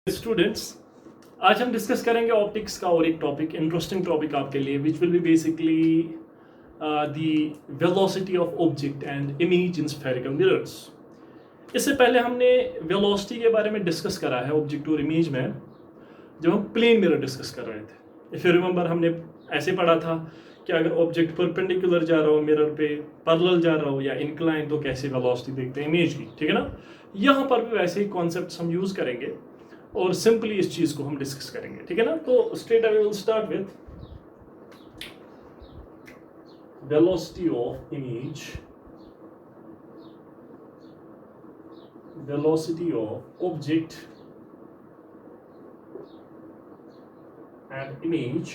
Students, आज हम discuss करेंगे ऑप्टिक्स का और एक टॉपिक, इंटरेस्टिंग टॉपिक आपके लिए, which will be basically the velocity of object and image in spherical mirrors. इससे पहले हमने वेलोसिटी के बारे में डिस्कस करा है ऑब्जेक्ट और इमेज में, जब हम प्लेन मिरर डिस्कस कर रहे थे। इफ यू रिमेंबर, हमने ऐसे पढ़ा था कि अगर ऑब्जेक्ट परपेंडिकुलर जा रहा हो मिरर पे, पैरेलल जा रहा हो या इंक्लाइन, तो कैसे वेलोसिटी देखते हैं इमेज की, ठीक है ना। यहाँ पर भी वैसे ही कॉन्सेप्ट्स हम यूज करेंगे और सिंपली इस चीज को हम डिस्कस करेंगे, ठीक है ना। तो straight away will start with velocity of image, velocity of object and image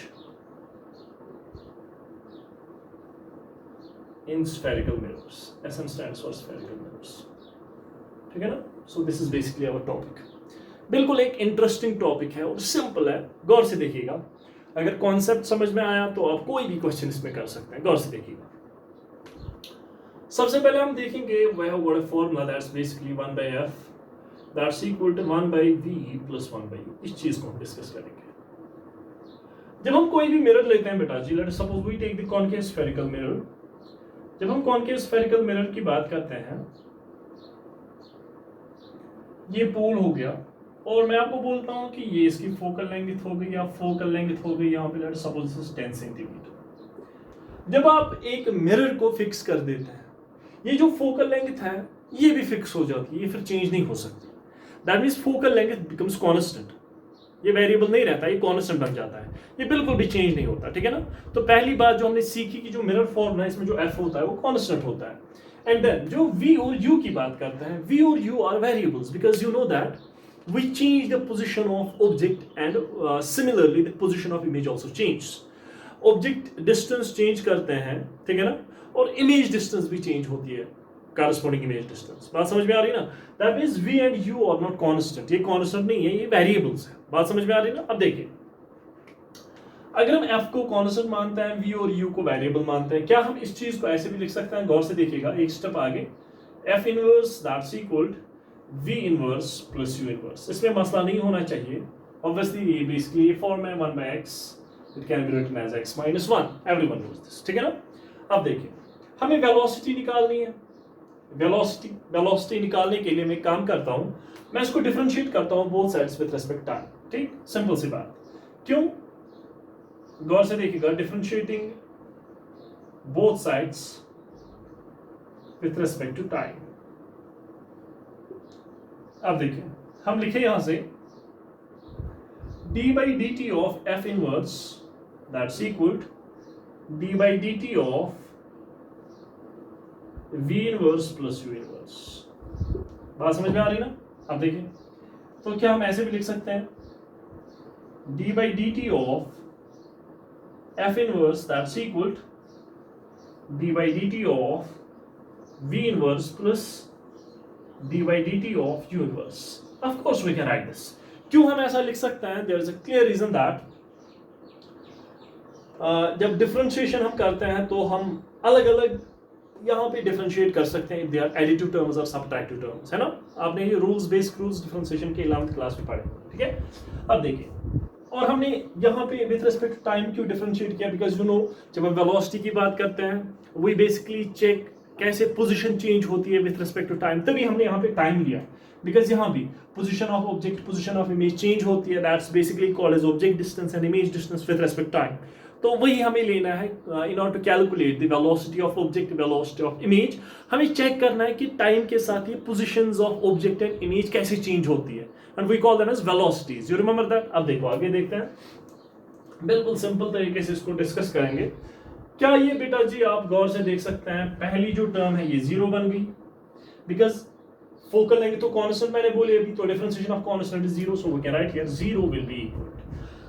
in spherical mirrors. SM stands for spherical mirrors, ठीक है ना। So this is basically our topic. बिल्कुल एक इंटरेस्टिंग टॉपिक है और सिंपल है, गौर से देखिएगा। अगर कॉन्सेप्ट समझ में आया तो आप कोई भी क्वेश्चन इसमें कर सकते हैं, गौर से देखिएगा। सबसे पहले हम देखेंगे we have got a formula that's basically 1/f that's equal to 1/v plus 1/u। इस चीज को हम डिस्कस करेंगे। जब हम कोई भी मिरर लेते हैं बेटा जी, let suppose we take the concave spherical mirror. जब हम कॉन्केव स्फेरिकल मिरर की बात करते हैं, ये पोल हो गया और मैं आपको बोलता हूं कि ये इसकी फोकल लेंथ हो गई या फोकल लेंथ हो गई, यहाँ पे लेट सपोज 10 सेंटीमीटर। जब आप एक मिरर को फिक्स कर देते हैं, ये जो फोकल लेंथ है ये भी फिक्स हो जाती है, ये फिर चेंज नहीं हो सकती। That means focal length becomes constant, ये वेरिएबल नहीं रहता, ये कॉन्स्टेंट बन जाता है, ये बिल्कुल भी चेंज नहीं होता, ठीक है ना। तो पहली बात जो हमने सीखी कि जो मिरर फॉर्म है इसमें जो एफ होता है वो कॉन्स्टेंट होता है। एंड देन जो वी और यू की बात करते हैं, वी और U are variables because you know that we change the position of object and similarly the position of image also change. Object distance change करते हैं, ठीक है ना, और इमेज डिस्टेंस भी चेंज होती है, corresponding image distance। बात समझ में आ रही ना। That means V and U are not constant, ये constant नहीं है, ये variables है। बात समझ में आ रही ना। अब देखिए, अगर हम F को constant मानते हैं, V और U को variable मानते हैं, क्या हम इस चीज को ऐसे भी लिख सकते हैं? गौर से देखिएगा, एक स्टेप आगे, F inverse that's equal V inverse plus U inverse। इसमें मसला नहीं होना चाहिए। Obviously ये basically फॉर्म है 1/x, it can be written as x minus 1, everyone knows this, ठीक है ना। अब देखिए, हमें velocity निकालनी है। वेलोसिटी निकालने के लिए मैं काम करता हूं, मैं इसको डिफरेंशिएट करता हूं both sides with respect time, ठीक, सिंपल सी बात। क्यों? गौर से देखिएगा, differentiating both sides with respect to time. अब देखिए, हम लिखे यहां से d/dt of f inverse that's equal d/dt of V inverse plus U inverse. बात समझ में आ रही ना। अब देखिए, तो क्या हम ऐसे भी लिख सकते हैं d/dt of F inverse that's equal d/dt of V inverse plus d/dt of U inverse. Of course we can write this. क्यों हम ऐसा लिख सकते हैं? There is a clear reason that जब डिफरेंशिएशन हम करते हैं तो हम अलग अलग यहाँ पे डिफरेंशिएट कर सकते हैं, दे आर एडिटिव टर्म्स और सब्ट्रैक्टिव टर्म्स, है ना। आपने ये रूल्स बेस्ड रूल्स डिफरेंशिएशन के 11th क्लास में पढ़े, ठीक है। अब देखिए, और हमने यहाँ पे विद रिस्पेक्ट टू टाइम क्यों डिफरेंशिएट किया? बिकॉज यू नो, जब हम वेलोसिटी की बात करते हैं वी बेसिकली चेक कैसे पोजीशन चेंज होती है विद रिस्पेक्ट टू टाइम, तभी हमने यहाँ पे टाइम लिया। बिकॉज यहाँ भी position of object, position of image change होती है, that's basically called as object distance and image distance with respect to time. तो वही हमें लेना है in order to calculate the velocity of object, velocity of image. हमें check करना है कि टाइम के साथ ये positions of object and image कैसे चेंज होती है, and we call them as velocities. You remember that. अब देखो आगे देखते हैं, बिल्कुल सिंपल तरीके से इसको डिस्कस करेंगे। क्या ये बेटा जी आप गौर से देख सकते हैं, पहली जो टर्म है ये 0 बन गई, बिकॉज फोकल लेंगे तो कांस्टेंट मैंने बोले अभी, तो differentiation of constant is 0, so we can write here 0 will be equal.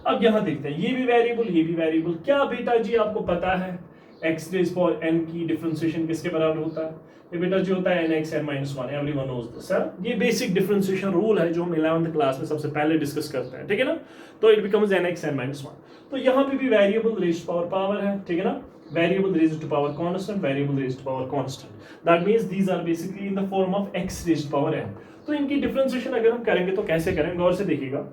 अब यहां देखते हैं, ये भी वेरिएबल, ये भी वेरिएबल। क्या बेटा जी आपको पता है x रेज पावर n की डिफरेंशिएशन किसके बराबर होता है? ये बेटा जो होता है nx n minus 1, everyone knows this है। ये बेसिक डिफरेंशिएशन रूल है जो हम 11th क्लास में सबसे पहले डिस्कस करते हैं, ठीक है ना। तो it becomes nx n minus 1। तो यहाँ पे भी वेरिएबल रेज पावर पावर है, ठीक है ना, variable raise to power constant, variable raise to power constant, that means these are basically in the form of x raise power n। तो इनकी डिफरेंशिएशन अगर हम करेंगे तो कैसे करें, गौर से देखिएगा।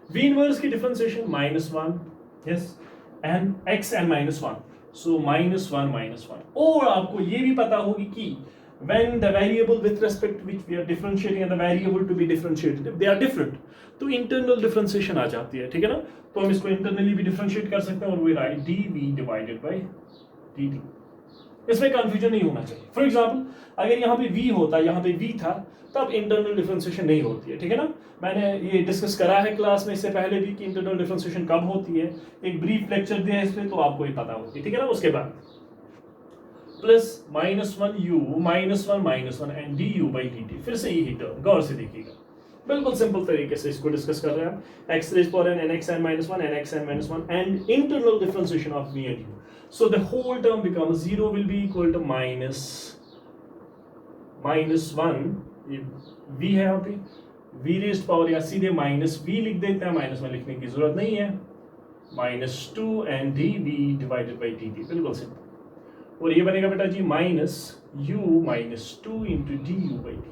v इनवर्स की differentiation -1, yes, and x n minus 1, so -1 और आपको ये भी पता होगी कि when the variable with respect to which we are differentiating and the variable to be differentiated, if they are different, तो internal differentiation आ जाती है, ठीक है ना। तो हम इसको internally भी differentiate कर सकते हैं और we write dv divided by dt। इसमें कंफ्यूजन नहीं होना चाहिए। फॉर एग्जाम्पल अगर यहाँ पे v होता, यहाँ पे v था, तब इंटरनल डिफरेंशिएशन नहीं होती है, ठीक है ना। मैंने ये डिस्कस करा है क्लास में इससे पहले भी कि इंटरनल डिफरेंशिएशन कब होती है, एक ब्रीफ लेक्चर दिया है इस पे, तो आपको ये पता होगी, ठीक है ना। उसके बाद plus -1 u -1 and du by dt, फिर से यही टर्म गौर से देखिएगा, बिल्कुल सिंपल तरीके से इसको डिस्कस कर रहे हैं। x raise power n nx n minus 1 nx n minus 1 and internal differentiation of v and u, so the whole term becomes 0 will be equal to -1, ये v है यहाँ पे, v रेज पावर या सीधे -v लिख देते हैं, -1 लिखने की जरूरत नहीं है, -2 and dv divided by dt, बिल्कुल सिंपल। और ये बनेगा बेटा जी -u -2 into du by dt।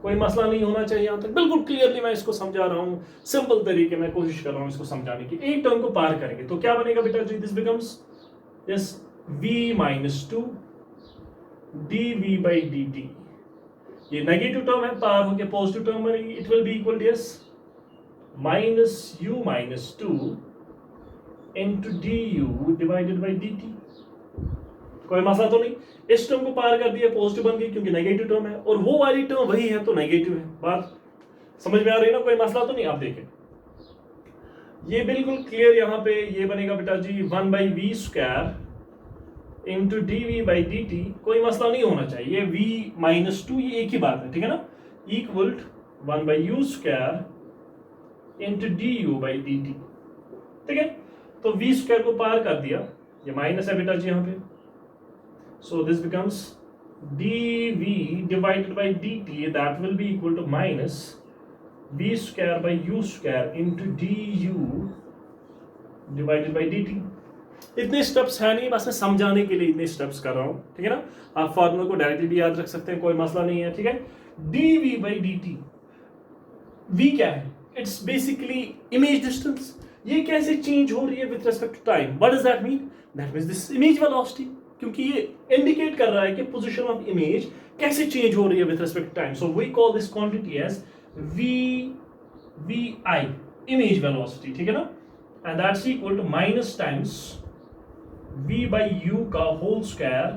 कोई मसला नहीं होना चाहिए यहाँ तक, बिल्कुल क्लियरली मैं इसको समझा रहा हूँ, सिंपल तरीके में कोशिश कर रहा हूँ इसको समझाने की। एक टर्म को पार करेंगे तो क्या बनेगा बेटा जी, this becomes yes v -2 dv by dt। ये नेगेटिव टर्म है, पार होके पॉजिटिव टर्म बनेगी, it will be equal to yes -u -2 into du divided by dt। कोई मसला तो नहीं, इस टर्म को पार कर दिया, पॉजिटिव बन गई क्योंकि नेगेटिव टर्म है, और वो वाली टर्म वही है तो नेगेटिव है। बात समझ में आ रही है ना, कोई मसला तो नहीं। आप देखें ये बिल्कुल क्लियर, यहाँ पे ये बनेगा बेटा जी 1/v² into dv by dt, कोई मसला नहीं होना चाहिए, ये v -2 ये एक ही बात है, ठीक है ना, equal 1/u² into du by dt, ठीक है। तो v² को पार कर दिया, ये माइनस है बेटा जी यहाँ पे, so this becomes dv divided by dt, that will be equal to -v² by u² into du divided by dt। इतने स्टेप्स है नहीं, बस मैं समझाने के लिए इतने स्टेप्स कर रहा हूं, ठीक है ना। आप फॉर्मूला को डायरेक्टली भी याद रख सकते हैं, कोई मसला नहीं है, ठीक है। dv by dt, v क्या है, इट्स बेसिकली इमेज डिस्टेंस। ये कैसे चेंज हो रही है with respect to time, what does that mean, that means this image velocity, क्योंकि ये इंडिकेट कर रहा है कि पोजीशन ऑफ इमेज कैसे चेंज हो रही है with respect to time. So we call this quantity as vi, image velocity, ठीक है ना, and that's equal to minus times v by u का whole square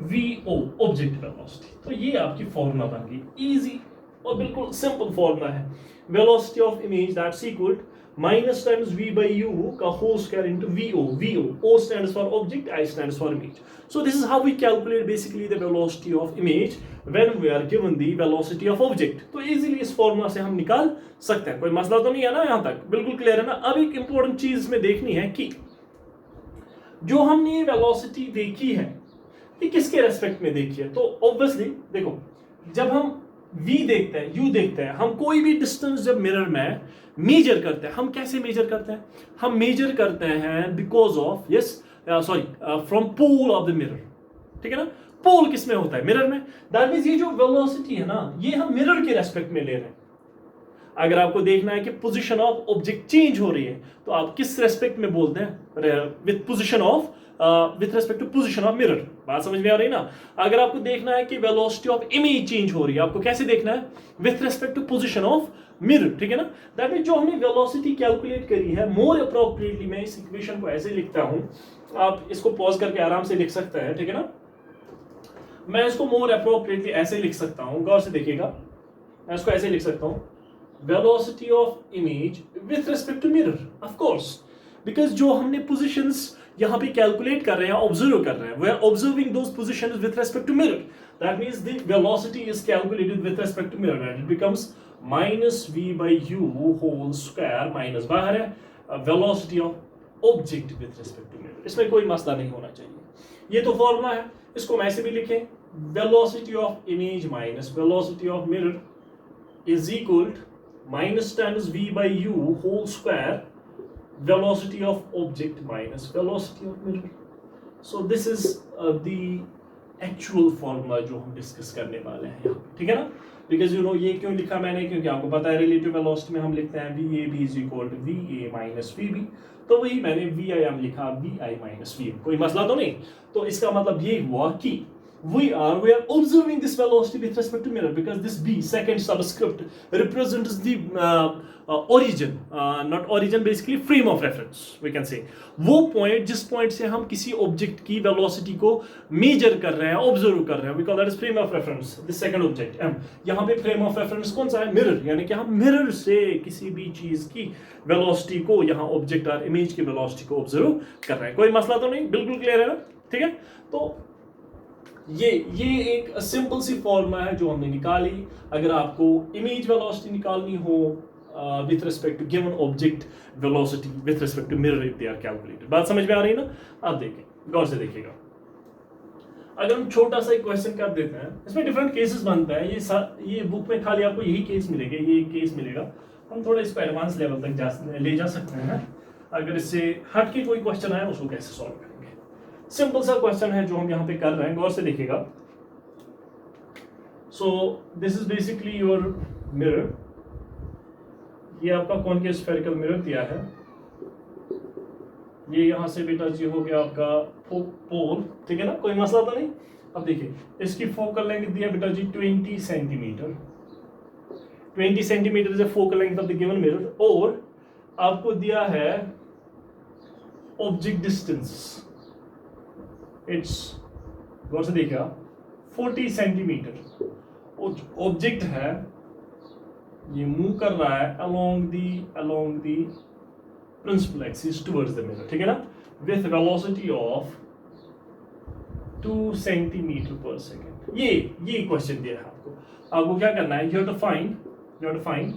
vo, object velocity. तो ये आपकी फॉर्मूला बन गई, इजी और बिल्कुल सिंपल फॉर्मूला है। Velocity of image that's equal minus times v by u का whole square into vo, o stands for object, I stands for image। So this is how we calculate basically the velocity of image when we are given the velocity of object। तो easily इस formula से हम निकाल सकते हैं, कोई मसला तो नहीं है ना, यहाँ तक बिल्कुल क्लियर है ना। अब एक इंपॉर्टेंट चीज इसमें देखनी है कि जो हमने वेलोसिटी देखी है ये किसके रेस्पेक्ट में देखी है। तो ऑब्वियसली देखो, जब हम v देखते हैं, u देखते हैं, हम कोई भी डिस्टेंस जब मिरर में मेजर करते हैं, हम कैसे मेजर करते हैं, हम मेजर करते हैं because of yes sorry from pole of the mirror, ठीक है ना। पोल किस में होता है, मिरर में। दैट मींस ये जो वेलोसिटी है ना, ये हम मिरर के रेस्पेक्ट में ले रहे हैं। अगर आपको देखना है कि पोजीशन ऑफ ऑब्जेक्ट चेंज हो रही है तो आप किस रेस्पेक्ट में बोलते हैं, with position of with respect to position of mirror. बात समझ में आ रही है ना। अगर आपको देखना है कि वेलोसिटी ऑफ इमेज चेंज हो रही है, आपको कैसे देखना है, with respect to position of mirror, ठीक है ना। दैट मींस जो हमने वेलोसिटी कैलकुलेट करी है, मोर अप्रोप्रिएटली मैं इस इक्वेशन को ऐसे लिखता हूं, आप इसको पॉज करके आराम से लिख सकते हैं, ठीक है ना। मैं इसको मोर अप्रोप्रिएटली ऐसे लिख सकता हूं, गौर से देखिएगा, मैं इसको ऐसे लिख सकता हूं, velocity of image with respect to mirror, of course, because जो हमने पोजीशंस यहाँ पे कैलकुलेट कर रहे हैं, ऑब्जर्व कर रहे हैं, we are observing those positions with respect to mirror, that means the velocity is calculated with respect to mirror and it becomes -v by u whole square minus बाहर है velocity of object with respect to mirror. इसमें कोई मसला नहीं होना चाहिए। ये तो फॉर्मूला है, इसको हम ऐसे भी लिखें, velocity of image minus velocity of mirror is equal minus times v by u whole square velocity of object minus velocity of mirror. So this is the actual formula जो हम डिस्कस करने वाले हैं यहाँ पे, ठीक है ना? Because you know ये क्यों लिखा मैंने, क्योंकि आपको पता है relative velocity में हम लिखते हैं VAB is equal to VA minus VB, तो वही मैंने VIM लिखा VI minus VM। कोई मसला तो नहीं। तो इसका मतलब ये हुआ कि we are observing this velocity with respect to mirror because this B second subscript represents the origin, not origin, basically frame of reference we can say, वो पॉइंट जिस पॉइंट से हम किसी ऑब्जेक्ट की वेलोसिटी को मेजर कर रहे हैं, ऑब्जर्व कर रहे हैं, we call that as frame of reference, this second object M। यहाँ पे frame of reference कौन सा है? मिरर, यानी कि हम मिरर से किसी भी चीज की वेलोसिटी को, यहाँ ऑब्जेक्ट और इमेज की वेलोसिटी को ऑब्जर्व कर रहे हैं। कोई मसला तो नहीं, बिल्कुल क्लियर है ना? ठीक है, तो ये एक सिंपल सी फॉर्मूला है जो हमने निकाली। अगर आपको इमेज वेलोसिटी निकालनी हो with respect to given object velocity with respect to mirror if they are calculated. बात समझ में आ रही है ना? आप देखें, गौर से देखिएगा। अगर हम छोटा सा एक क्वेश्चन कर देते हैं, इसमें डिफरेंट केसेस बनता है। ये बुक में खाली आपको यही केस मिलेगा, ये एक केस मिलेगा। हम थोड़ा इसको एडवांस लेवल तक ले जा सकते हैं। अगर इससे हट के कोई क्वेश्चन आए उसको कैसे सॉल्व करेंगे। सिंपल सा क्वेश्चन है जो हम यहाँ पे कर रहे हैं, गौर से देखिएगा। So this is basically your mirror, ये आपका कॉनकेव स्फेरिकल मिरर दिया है। ये यहाँ से बेटा जी हो गया आपका पोल, ठीक है ना? कोई मसला तो नहीं। अब देखिए, इसकी फोकल लेंथ दिया बेटा जी 20 centimetre. 20 centimetre is focal length of the given mirror, और आपको दिया है ऑब्जेक्ट डिस्टेंस, इट्स, गौर से देखिए, 40 सेंटीमीटर। ऑब्जेक्ट है, ये मूव कर रहा है along the principal axis towards the mirror, ठीक है ना? with velocity of 2 सेंटीमीटर पर सेकेंड। ये क्वेश्चन दिया है आपको क्या करना है? you have to find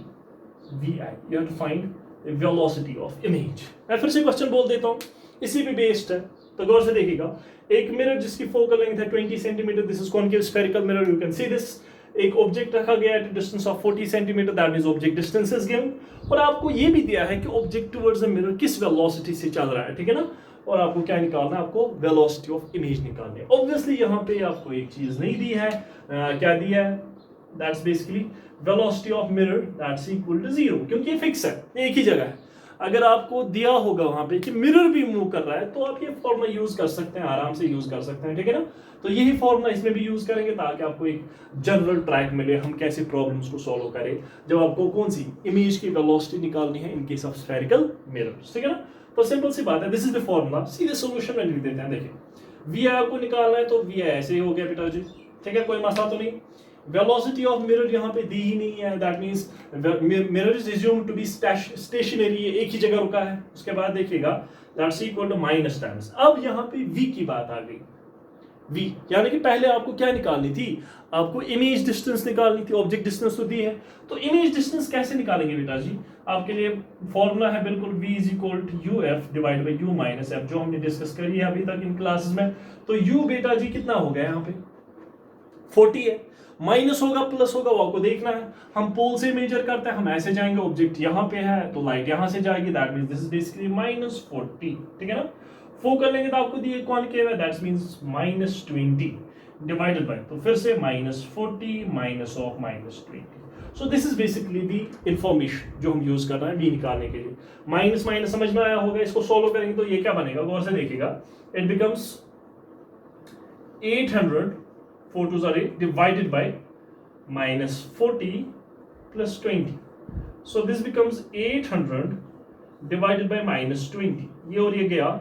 VI, you have to find the velocity of image। मैं फिर से क्वेश्चन बोल देता हूँ, इसी पे बेस्ड है, तो गौर से देखिएगा। एक मिरर जिसकी फोकल लेंथ है 20 centimetre, this is concave spherical mirror, you can see this. एक ऑब्जेक्ट रखा गया at distance of 40 centimetre, that means object distance is given. और आपको ये भी दिया है कि ऑब्जेक्ट टुवर्ड्स द मिरर किस वेलोसिटी से चल रहा है, ठीक है ना? और आपको क्या निकालना है? आपको वेलोसिटी ऑफ इमेज निकालनी है। ऑब्वियसली यहाँ पे आपको एक चीज नहीं दी है, क्या दिया है? That's basically velocity of mirror that's equal to 0, क्योंकि ये फिक्स है, एक ही जगह है। अगर आपको दिया होगा वहां पे कि मिरर भी मूव कर रहा है, तो आप ये फॉर्मूला यूज कर सकते हैं, आराम से यूज कर सकते हैं, ठीक है ना? तो यही फॉर्मूला इसमें भी यूज करेंगे ताकि आपको एक जनरल ट्रैक मिले, हम कैसे प्रॉब्लम्स को सॉल्व करें जब आपको कौन सी इमेज की वेलोसिटी निकालनी है in case of spherical mirrors, ठीक है ना? तो सिंपल सी बात है, दिस इज द फॉर्मूला। सीधे सॉल्यूशन में लिख देते हैं। देखिए, वी आपको निकालना है, तो वी ऐसे ही हो गया बेटा जी, ठीक है? कोई मसला तो नहीं। वेलोसिटी ऑफ मिरर यहाँ पे दी ही नहीं है, that means mirror is assumed to be stationary, एक ही जगह रुका है। उसके बाद देखिएगा that's equal to minus times. अब यहाँ पे v की बात आ गई, v यानी कि पहले आपको क्या निकालनी थी? आपको इमेज डिस्टेंस निकालनी थी। ऑब्जेक्ट डिस्टेंस तो दी है, तो इमेज डिस्टेंस कैसे निकालेंगे बेटा जी? आपके लिए फॉर्मूला है बिल्कुल v is equal to uf divide by u minus f, जो हमने डिस्कस करी है अभी तक इन क्लासेस में। तो u बेटा जी कितना हो गया? यहाँ पे 40 है, माइनस होगा प्लस होगा वो आपको देखना है। हम पोल से मेजर करते हैं, हम ऐसे जाएंगे, ऑब्जेक्ट यहाँ पे है तो लाइट यहाँ से जाएगी, that means this is basically -40, ठीक है ना? फोकल लेंगे तो आपको दिए कॉनकेव है, दैट मींस -20 डिवाइडेड बाय, तो फिर से -40 minus of -20। So this is basically the information जो हम यूज कर रहे हैं v निकालने के लिए। माइनस माइनस समझ में आया होगा। इसको सॉल्व करेंगे तो ये क्या बनेगा? गौर से देखिएगा, it becomes 800 4 2s are 8 divided by -40 plus 20. So this becomes 800 divided by -20. ये और ये गया,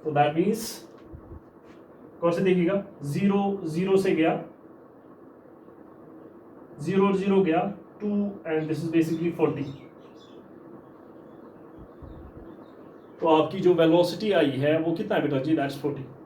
तो that means कौन से देखिएगा, 0 0 से गया, 0 और 0 गया 2, and this is basically 40। तो आपकी जो वेलोसिटी आई है वो कितना है बेटा जी? दैट्स 40।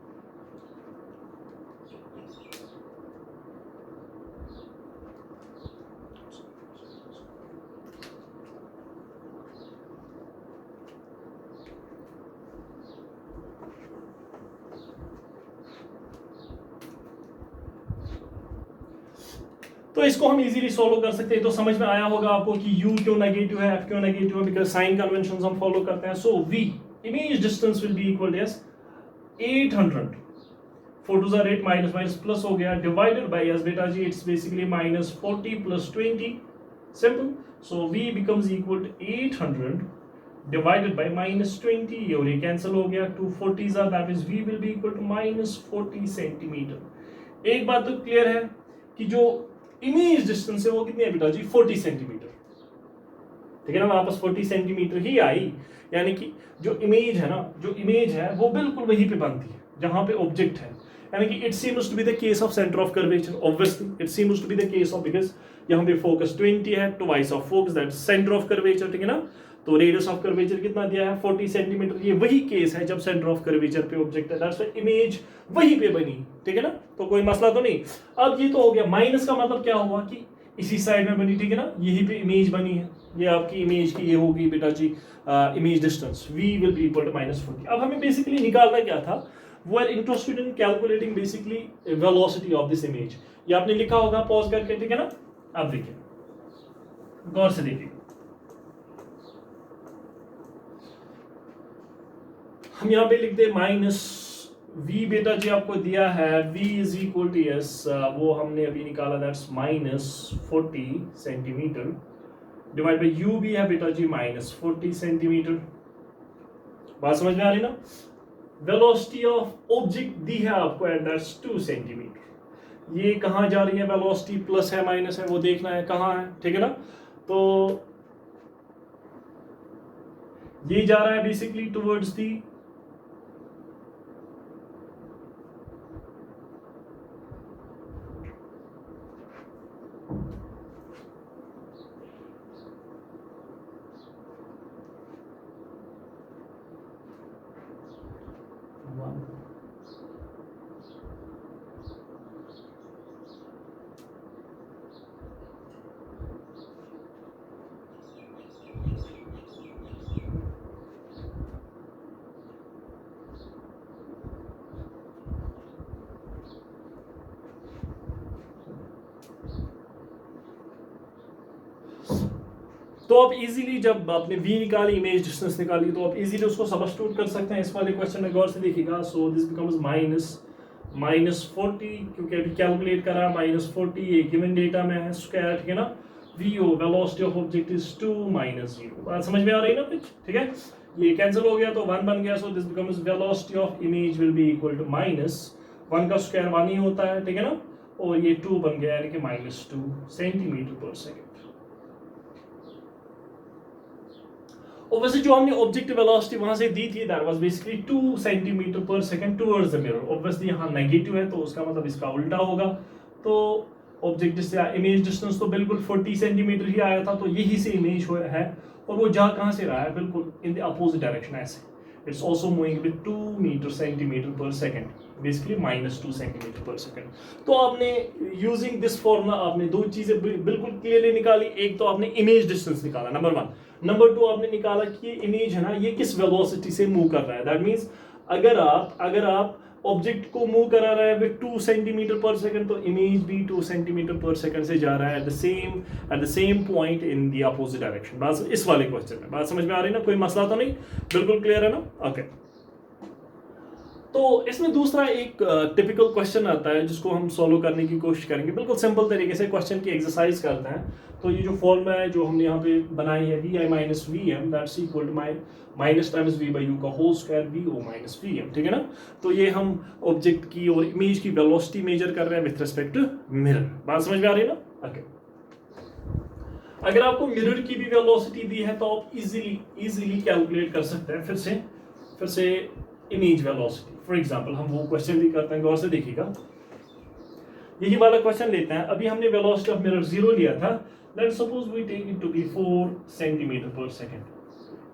तो इसको हम इजीली सोल्व कर सकते हैं। तो समझ में आया होगा आपको कि u क्यों नेगेटिव है, f क्यों नेगेटिव है, बिकॉज साइन कन्वेंशंस हम फॉलो करते हैं। So v image distance will be equal to S 800, 4 2 8 minus minus plus हो गया, डिवाइडेड बाय एस बेटा जी इट्स बेसिकली माइनस 40 प्लस 20, सिंपल। So v becomes equal to 800 divided by minus 20, और ये कैंसिल हो गया, 2 40s are, that is v will be equal to minus 40 centimetre. एक बात तो क्लियर है कि जो इमेज डिस्टेंस है वो कितनी है बेटा जी, 40 सेंटीमीटर, ठीक है ना, वापस 40 सेंटीमीटर ही आई, यानी कि जो इमेज है ना, जो इमेज है वो बिल्कुल वहीं पे बनती है जहां पे ऑब्जेक्ट है, यानी कि it seems to be the case of centre of curvature, obviously it seems to be the case of, because यहाँ पे फोकस 20 है, twice of focus that centre of curvature, ठीक है ना। तो रेडियस ऑफ कर्वेचर कितना दिया है, 40 सेंटीमीटर। ये वही केस है जब सेंटर ऑफ कर्वेचर पे ऑब्जेक्ट है, दैट्स व्हाई इमेज वहीं पे बनी, ठीक है ना, तो कोई मसला तो नहीं। अब ये तो हो गया, माइनस का मतलब क्या हुआ कि इसी साइड में बनी, ठीक है ना, यहीं पे इमेज बनी है, ये आपकी इमेज की ये होगी बेटा जी image distance, v will be equal to -40। अब हमें बेसिकली निकालना क्या था, वो are interested in calculating basically velocity of this image. ये आपने लिखा होगा पॉज करके, ठीक है ना। अब देखिए, गौर से देखिए, हम यहाँ पे लिख दे माइनस v बेटा जी आपको दिया है v is equal to S, वो हमने अभी निकाला, that's minus 40 centimetre, divide by u भी है बेटा जी माइनस 40 सेंटीमीटर। बात समझ में आ रही ना। वेलोसिटी ऑफ ऑब्जेक्ट दी है आपको एट दैट्स 2 सेंटीमीटर। ये कहाँ जा रही है वेलोसिटी, प्लस है माइनस है वो देखना है कहाँ है, ठीक है ना। तो ये जा रहा है बेसिकली टुवर्ड्स दी तो आप इजीली जब आपने v निकाली, इमेज डिस्टेंस निकाली, तो आप इजीली उसको सब्स्टिट्यूट कर सकते हैं इस वाले क्वेश्चन में। गौर से देखिएगा, सो दिस बिकम्स -40, क्योंकि अभी कैलकुलेट करा -40, ये गिवन डेटा में है स्क्वायर, ठीक है ना। vo velocity of object is 2 - 0। बात समझ में आ रही है ना कुछ, ठीक है। ये कैंसिल हो गया तो 1 बन गया, so this becomes velocity of image will be equal to -1 का स्क्वायर 1 ही होता है, ठीक है ना, और ये 2 बन गया, यानी कि -2 सेंटीमीटर पर सेकेंड। और वैसे जो हमने ऑब्जेक्ट वेलोसिटी वहां से दी थी, that was basically 2 centimetre per second towards the mirror. Obviously यहाँ नेगेटिव है तो उसका मतलब इसका उल्टा होगा। तो ऑब्जेक्ट से इमेज डिस्टेंस तो बिल्कुल 40 सेंटीमीटर ही आया था, तो यही से इमेज है, और वो जा कहाँ से रहा है, बिल्कुल इन द अपोजिट डायरेक्शन ऐसे। It's also moving with 2 metre centimetre per second, basically -2 centimetre per second. तो आपने यूजिंग दिस फॉर्मूला आपने दो चीजें बिल्कुल क्लियरली निकाली। एक तो आपने इमेज डिस्टेंस निकाला, नंबर 1। नंबर 2 आपने निकाला कि ये इमेज है ना, ये किस वेलोसिटी से मूव कर रहा है। दैट मीन्स अगर आप ऑब्जेक्ट को मूव करा रहा है विद 2 सेंटीमीटर पर सेकंड, तो इमेज भी 2 सेंटीमीटर पर सेकंड से जा रहा है at the same point in the opposite direction. बात इस वाले क्वेश्चन में बात समझ में आ रही है ना, कोई मसला तो नहीं, बिल्कुल क्लियर है ना। ओके, तो इसमें दूसरा एक टिपिकल क्वेश्चन आता है जिसको हम सॉल्व करने की कोशिश करेंगे। बिल्कुल सिंपल तरीके से क्वेश्चन की एक्सरसाइज करते हैं। तो ये जो फॉर्मूला है जो हमने यहाँ पे बनाई है, vi - vm that's equal to minus times v by u का होल स्क्वायर vo - vm, ठीक है ना। तो ये हम ऑब्जेक्ट की और इमेज की वेलोसिटी मेजर कर रहे हैं विथ रिस्पेक्ट टू मिरर। बात समझ में आ रही है ना। ओके, अगर आपको मिरर की भी वेलोसिटी दी है तो आप इजीली कैलकुलेट कर सकते हैं फिर से इमेज वेलोसिटी। फॉर एग्जांपल हम वो क्वेश्चन भी करते हैं, गौर से देखिएगा। यही वाला क्वेश्चन लेते हैं। अभी हमने वेलोसिटी ऑफ मिरर 0 लिया था। Let's suppose we take it to be 4 centimetre per second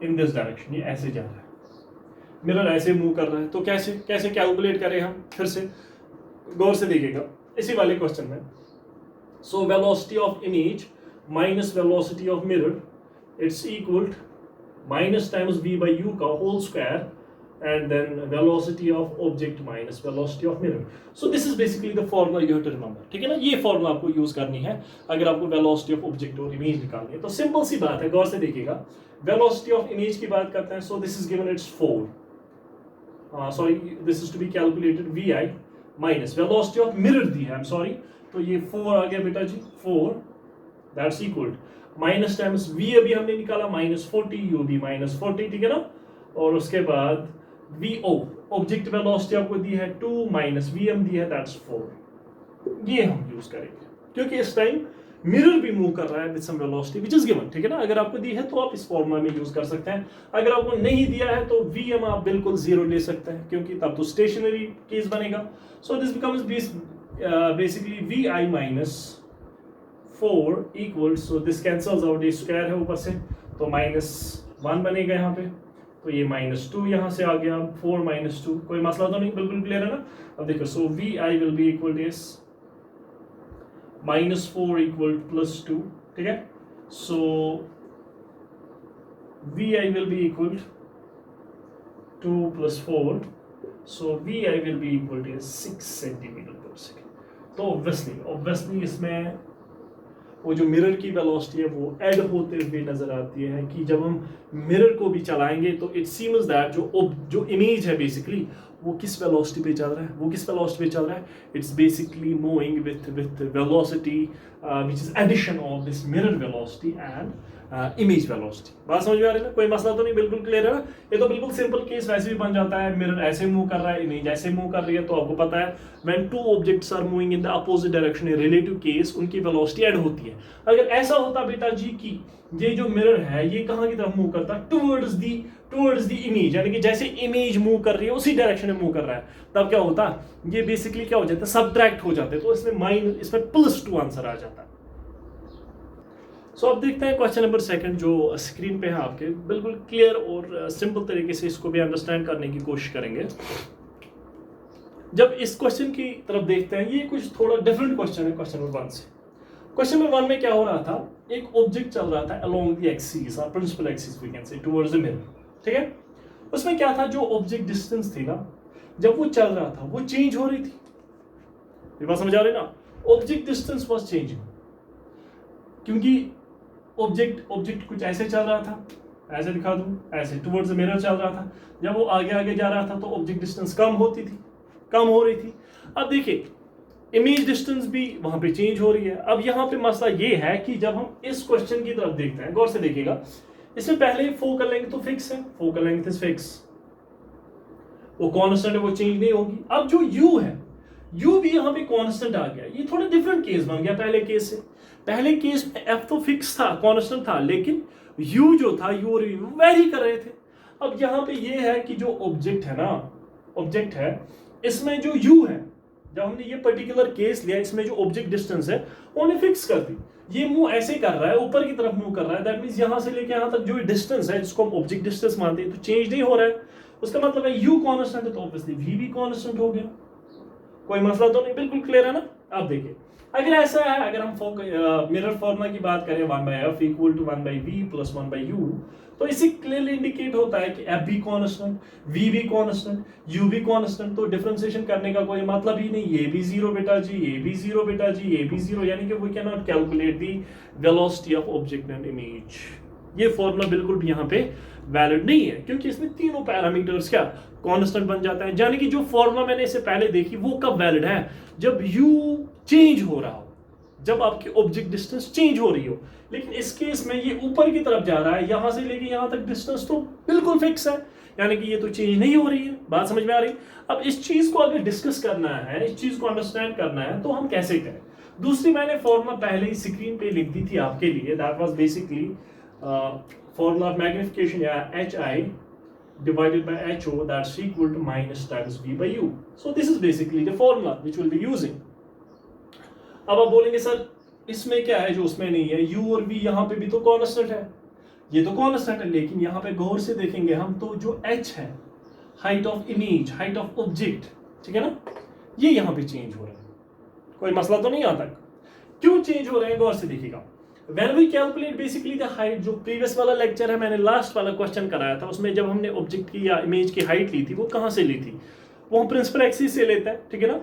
in this direction. ये ऐसे जा रहा है, मिरर ऐसे मूव कर रहा है, तो कैसे कैलकुलेट करें हम, फिर से गौर से देखिएगा इसी वाले क्वेश्चन में। So velocity of image minus velocity of mirror, it's equal minus times v by u का whole square and then velocity of object minus velocity of mirror. So this is basically the formula you have to remember. ठीक है ना, ये formula आपको use करनी है अगर आपको velocity of object और image निकालनी है. तो सिंपल सी बात है, गौर से देखिएगा. velocity of image की बात करते हैं. So this is given it's 4. Sorry, this is to be calculated vi minus velocity of mirror दी है. I'm sorry. तो ये 4 आ गया बेटा जी, 4. That's equal minus times v अभी हमने निकाला minus 40, u भी minus 40, ठीक है ना. और उसके बाद VO ऑब्जेक्ट वेलोसिटी आपको दी है 2 माइनस VM दी है दैट्स 4. ये हम यूज करेंगे क्योंकि इस टाइम मिरर भी मूव कर रहा है with some velocity which is given. ठीक है ना, अगर आपको दी है तो आप इस फॉर्मूला में यूज कर सकते हैं. अगर आपको नहीं दिया है तो VM आप बिल्कुल 0 ले सकते हैं क्योंकि तब तो स्टेशनरी केस बनेगा. सो this becomes basically VI minus 4 equal, so this cancels out, ये स्क्वायर है ऊपर से तो -1 बनेगा यहाँ पे. तो ये -2 यहाँ से आ गया, 4 - 2. कोई मसला तो नहीं, बिल्कुल क्लियर है ना. अब देखो, so VI will be equal to -4 equal +2. ठीक है, so VI will be equal 2 + 4, so VI will be equal to 6 cm/s. तो ऑब्वियसली इसमें वो जो मिरर की वेलोसिटी है वो ऐड होते हुए नजर आती है कि जब हम मिरर को भी चलाएंगे तो इट सीम्स दैट जो इमेज है बेसिकली वो किस वेलोसिटी पे चल रहा है, it's basically moving with velocity which is addition of this mirror velocity and image velocity. बात समझ में आ रही है ना, कोई मसला तो नहीं, बिल्कुल क्लियर है ना. ये तो बिल्कुल सिंपल केस वैसे भी बन जाता है. मिरर ऐसे मूव कर रहा है, इमेज ऐसे मूव कर रही है, तो आपको पता है when two objects are moving in the opposite direction in relative case उनकी वेलोसिटी ऐड होती है. अगर ऐसा होता बेटा जी कि ये जो मिरर है ये कहाँ की तरफ मूव करता है, टुवर्ड्स द इमेज, यानी कि जैसे इमेज मूव कर रही है उसी डायरेक्शन में मूव कर रहा है, तब क्या होता है, ये बेसिकली क्या हो जाता है, सब्ट्रैक्ट हो जाते हैं. तो इसमें +2 आंसर आ जाता है. सो अब देखते हैं क्वेश्चन नंबर 2 जो स्क्रीन पे है आपके. बिल्कुल क्लियर और सिंपल तरीके से इसको भी अंडरस्टैंड करने की कोशिश करेंगे. जब इस क्वेश्चन की तरफ देखते हैं, ये कुछ थोड़ा डिफरेंट क्वेश्चन है क्वेश्चन नंबर 1 से. क्वेश्चन नंबर 1 में क्या हो रहा था, एक ऑब्जेक्ट चल रहा था अलोंग द एक्सिस और principal axis we can say towards the mirror. ठीक है, उसमें क्या था, जो ऑब्जेक्ट डिस्टेंस थी ना, जब वो चल रहा था वो चेंज हो रही थी. ये बात समझ आ रही ना, ऑब्जेक्ट डिस्टेंस वाज चेंजिंग क्योंकि ऑब्जेक्ट कुछ ऐसे चल रहा था, ऐसे दिखा दूं, ऐसे टुवर्ड्स द मिरर चल रहा था. जब वो आगे जा रहा था तो ऑब्जेक्ट डिस्टेंस कम हो रही थी. अब देखिए इमेज डिस्टेंस भी वहां पे चेंज हो रही है. अब यहाँ पे मसला ये है कि जब हम इस क्वेश्चन की तरफ देखते हैं, गौर से देखिएगा, इसमें पहले फोकल लेंथ तो फिक्स है, फोकल लेंथ इज फिक्स, वो कांस्टेंट है, वो चेंज नहीं होगी. अब जो u है, u भी यहाँ पे कांस्टेंट आ गया. ये थोड़ा डिफरेंट केस बन गया पहले केस से. पहले केस में f तो फिक्स था, कांस्टेंट था, लेकिन u जो था, u और v वेरी कर रहे थे. अब यहाँ पे ये है कि जो ऑब्जेक्ट है इसमें जो u है, जब हमने ये पर्टिकुलर केस लिया, इसमें जो ऑब्जेक्ट डिस्टेंस है उन्हें फिक्स कर दी. ये मूव ऐसे कर रहा है, ऊपर की तरफ मूव कर रहा है, दैट मींस यहां से लेके यहां तक जो डिस्टेंस है जिसको हम ऑब्जेक्ट डिस्टेंस मानते हैं, तो चेंज नहीं हो रहा है. उसका मतलब है u कांस्टेंट है तो ऑब्वियसली v भी कांस्टेंट हो गया. कोई मसला तो नहीं, बिल्कुल क्लियर है ना. आप देखिए, अगर ऐसा है, अगर हम मिरर फॉर्मूला की बात करें 1/f = 1/v + 1/u, तो इसे क्लियरली इंडिकेट होता है कि f भी कांस्टेंट, v भी कांस्टेंट, u भी कांस्टेंट. तो डिफरेंशिएशन करने का कोई मतलब ही नहीं. ये भी 0 बेटा जी, ये भी 0 बेटा जी, ये भी 0, यानी कि we can not calculate the velocity of object and image. ये फॉर्मूला बिल्कुल भी यहाँ पे वैलिड नहीं है क्योंकि इसमें तीनों पैरामीटर्स क्या कांस्टेंट बन जाता है. यानी कि जो फॉर्मूला मैंने इससे पहले देखी वो कब वैलिड है, जब u चेंज हो रहा हो, जब आपकी ऑब्जेक्ट डिस्टेंस चेंज हो रही हो. लेकिन इस केस में ये ऊपर की तरफ जा रहा है, यहां से लेके यहां तक डिस्टेंस तो बिल्कुल फिक्स है, यानी कि ये तो चेंज नहीं हो रही है. बात समझ में आ रही. अब इस चीज को अगर डिस्कस करना है, इस चीज को अंडरस्टैंड करना है, तो हम कैसे करें. दूसरी मैंने फॉर्मूला पहले ही स्क्रीन पे लिख दी थी आपके लिए. That was basically formula of magnification या HI divided by HO, that's equal to minus times V/U. So this is basically the formula which we'll be using. अब आप बोलेंगे सर इसमें क्या है जो उसमें नहीं है, u और v यहाँ पे भी तो कांस्टेंट है, ये तो कांस्टेंट है, लेकिन यहाँ पे गौर से देखेंगे हम तो जो h है, height of image, height of object, ठीक है ना, ये यहाँ पे चेंज हो रहा है. कोई मसला तो नहीं आता. क्यों चेंज हो रहे हैं, गौर से देखिएगा. When we calculate basically the height, जो प्रीवियस वाला लेक्चर है, मैंने लास्ट वाला क्वेश्चन कराया था, उसमें जब हमने ऑब्जेक्ट की या इमेज की हाइट ली थी, वो कहाँ से ली थी? वो हम प्रिंसिपल एक्सिस से लेते हैं, ठीक है ना?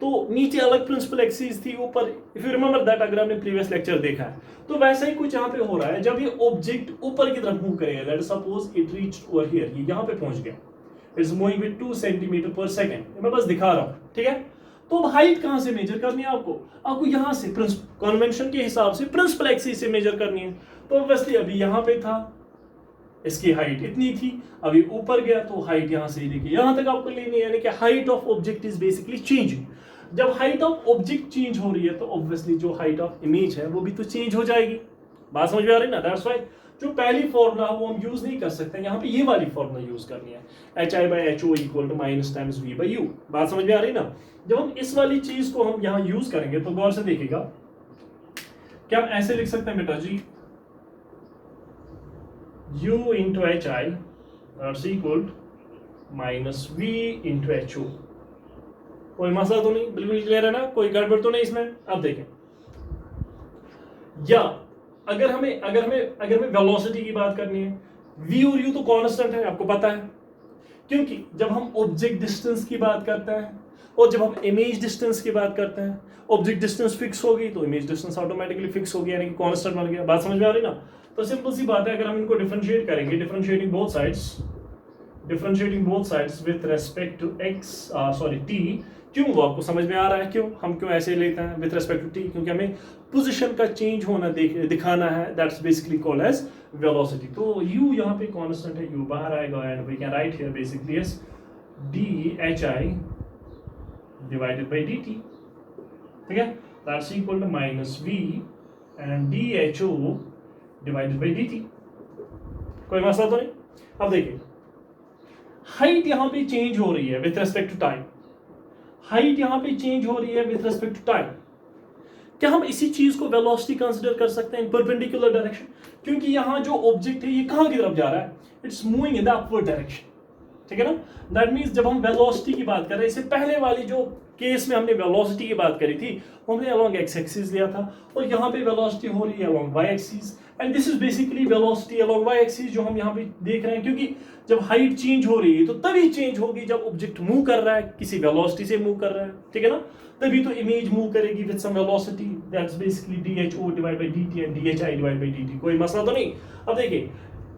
तो नीचे अलग प्रिंसिपल एक्सिस थी, ऊपर, इफ यू रिमेंबर दैट, अगर आपने प्रीवियस लेक्चर देखा है, तो वैसा ही कुछ यहाँ पे हो रहा है। जब ये ऑब्जेक्ट ऊपर की तरफ मूव करेगा, let suppose it reached over here, ये यहाँ पे पहुंच गया, it's moving with 2 centimetre per second, मैं बस दिखा रहा हूँ, ठीक है? तो अब हाइट कहाँ से मेजर करनी है आपको यहाँ से कन्वेंशन के हिसाब से प्रिंसिपल एक्सिस से मेजर करनी है। तो ऑब्वियसली अभी यहाँ पे था, इसकी हाइट इतनी थी, अभी ऊपर गया तो हाइट यहाँ से लेके यहाँ तक आपको लेनी है, यानी कि height of object is basically changing. जब हाइट ऑफ ऑब्जेक्ट चेंज हो रही है तो ऑब्वियसली जो हाइट ऑफ इमेज है वो भी तो चेंज हो जाएगी। बात समझ में आ रही है ना? दैट्स व्हाई जो पहली फॉर्मूला है वो हम यूज नहीं कर सकते, यहाँ पे ये वाली फॉर्मूला यूज करनी है, HI/HO equal to minus times V/U। बात समझ में आ रही ना? जब हम इस वाली चीज को हम यहाँ यूज करेंगे तो गौर से देखिएगा, क्या हम ऐसे लिख सकते हैं बेटा जी, U into HI that's equal minus V into HO। कोई मसला तो नहीं? बिल्कुल क्लियर है ना? कोई गड़बड़ तो नहीं इसमें? अब देखें, या अगर हमें वेलोसिटी की बात करनी है, V और U तो कांस्टेंट है, आपको पता है, क्योंकि जब हम ऑब्जेक्ट डिस्टेंस की बात करते हैं और जब हम इमेज डिस्टेंस की बात करते हैं, ऑब्जेक्ट डिस्टेंस फिक्स होगी तो इमेज डिस्टेंस ऑटोमेटिकली फिक्स हो गया, यानी कि कांस्टेंट बन गया। बात समझ में आ रही ना? तो सिंपल सी बात है, अगर हम इनको डिफरेंशिएट करेंगे, differentiating both sides with respect to t, क्यों? वो आपको समझ में आ रहा है क्यों हम क्यों ऐसे लेते हैं विद रेस्पेक्ट टू t? क्योंकि हमें पोजीशन का चेंज होना दिखाना है, that's basically called as velocity. तो u यहाँ पे कांस्टेंट है, u बाहर आएगा and we can write here basically as dHI divided by dt, ठीक है? That's equal to minus v and dHO divided by dt। कोई मसला तो नहीं? अब देखिए, हाइट यहां पे चेंज हो रही है with respect to time, height यहां पे चेंज हो रही है विथ रेस्पेक्ट टू टाइम। क्या हम इसी चीज को वेलोसिटी कंसीडर कर सकते हैं इन परपेंडिकुलर डायरेक्शन? क्योंकि यहां जो ऑब्जेक्ट है ये कहां की तरफ जा रहा है? It's moving in the upward direction, ठीक है ना? दैट मीन्स जब हम वेलोसिटी की बात कर रहे हैं, इससे पहले वाली जो केस में हमने वेलोसिटी की बात करी थी, हमने अलोंग एक्स एक्सिस लिया था, और यहाँ पे वेलोसिटी हो रही है along Y axis, and this is basically velocity along Y axis जो हम यहाँ पे देख रहे हैं। क्योंकि जब हाइट चेंज हो रही है तो तभी चेंज होगी जब ऑब्जेक्ट मूव कर रहा है, किसी वेलोसिटी से मूव कर रहा है, ठीक है ना? तभी तो इमेज मूव करेगी with some velocity, that's basically DHO divide by dt and DHI divide by dt। कोई मसला तो नहीं? अब देखिए,